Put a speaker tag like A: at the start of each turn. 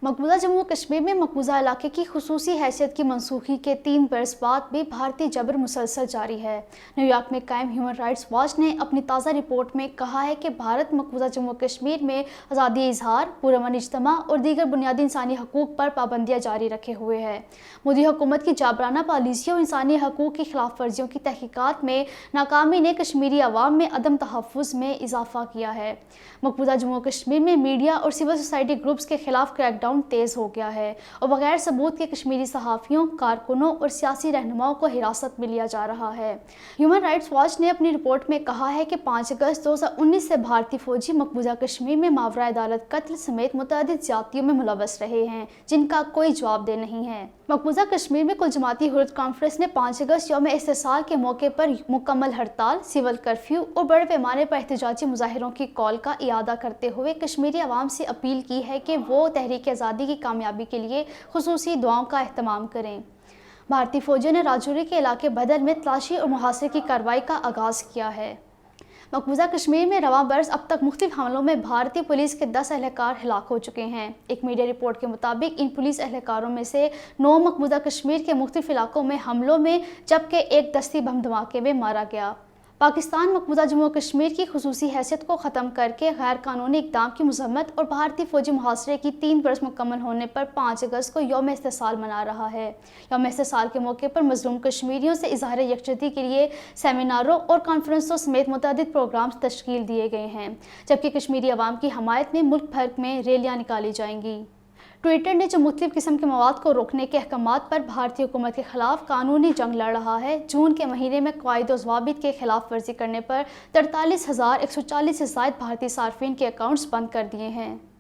A: मकबूजा जम्मू और कश्मीर में मकबूजा इलाके की खुसूसी हैसियत की मनसूखी के 3 बरस बाद भी भारतीय जबर मुसलसल जारी है। न्यूयॉर्क में कायम ह्यूमन राइट्स वॉच ने अपनी ताज़ा रिपोर्ट में कहा है कि भारत मकबूजा जम्मू और कश्मीर में आज़ादी इजहार, पुरअमन इज्तिमा और दीगर बुनियादी इंसानी हकूक़ पर पाबंदियाँ जारी रखे हुए है। मोदी हुकूमत की जाबराना पॉलिसियों और इंसानी हकूक़ की खिलाफ वर्जियों की तहकीकात में नाकामी ने कश्मीरी अवाम में अदम तहफ़्फ़ुज़ में इजाफा किया है। मकबूजा जम्मू और कश्मीर में मीडिया और सिविल सोसाइटी ग्रुप्स के खिलाफ क्रैकडाउन तेज हो गया है और बगैर सबूत के कश्मीरी सहाफ़ियों, कारकुनों और सियासी रहनुमाओं को हिरासत में लिया जा रहा है। ह्यूमन राइट्स वॉच ने अपनी रिपोर्ट में कहा है कि 5 अगस्त 2019 से भारतीय फौजी मकबूजा कश्मीर में मावरा अदालत कत्ल समेत मुतअद्दिद ज़्यादतियों में मुलव्वस रहे हैं, जिनका कोई जवाबदेह नहीं है। मकबूजा कश्मीर में कुल जमाती हुर्रियत कॉन्फ्रेंस ने 5 अगस्त यौम इस्तिसाल के मौके पर मुकम्मल हड़ताल, सिविल कर्फ्यू और बड़े पैमाने पर एहतजाजी मुजाहिरों की कॉल का इयादा करते हुए कश्मीरी अवाम से अपील की है कि वो तहरीक आज़ादी की कामयाबी के लिए खुसूसी दुआओं का एहतमाम करें। भारतीय फौजियों ने राजौरी के इलाके बदल में तलाशी और मुहासरे की कार्रवाई का आगाज़ किया है। मकबूजा कश्मीर में रवां बरस अब तक मुख्तलिफ हमलों में भारतीय पुलिस के 10 एहलकार हिलाक हो चुके हैं। एक मीडिया रिपोर्ट के मुताबिक इन पुलिस एहलकारों में से 9 मकबूजा कश्मीर के मुख्तलिफ इलाकों में हमलों में, जबकि एक दस्ती बम धमाके में मारा गया। पाकिस्तान मकबूजा जम्मू और कश्मीर की खुसूसी हैसियत को ख़त्म करके गैर कानूनी इक़दाम की मज़म्मत और भारतीय फ़ौजी मुहासरे की 3 बरस मुकम्मल होने पर 5 अगस्त को यौम इस्तिसाल मना रहा है। यौम इस्तिसाल के मौके पर मज़लूम कश्मीरियों से इज़हार यकजहती के लिए सेमिनारों और कॉन्फ्रेंसों समेत मुतअद्दिद प्रोग्राम्स तश्कील दिए गए हैं, जबकि कश्मीरी अवाम की हमायत में मुल्क भर में रैलियाँ निकाली जाएंगी। ट्विटर ने जो मुख्तलिफ किस्म के मवाद को रोकने के अहकामात पर भारतीय हुकूमत के खिलाफ कानूनी जंग लड़ रहा है, जून के महीने में क़वाइद व ज़वाबित के खिलाफ वर्जी करने पर 43,140 से ज़ायद भारतीय सार्फिन के अकाउंट्स बंद कर दिए हैं।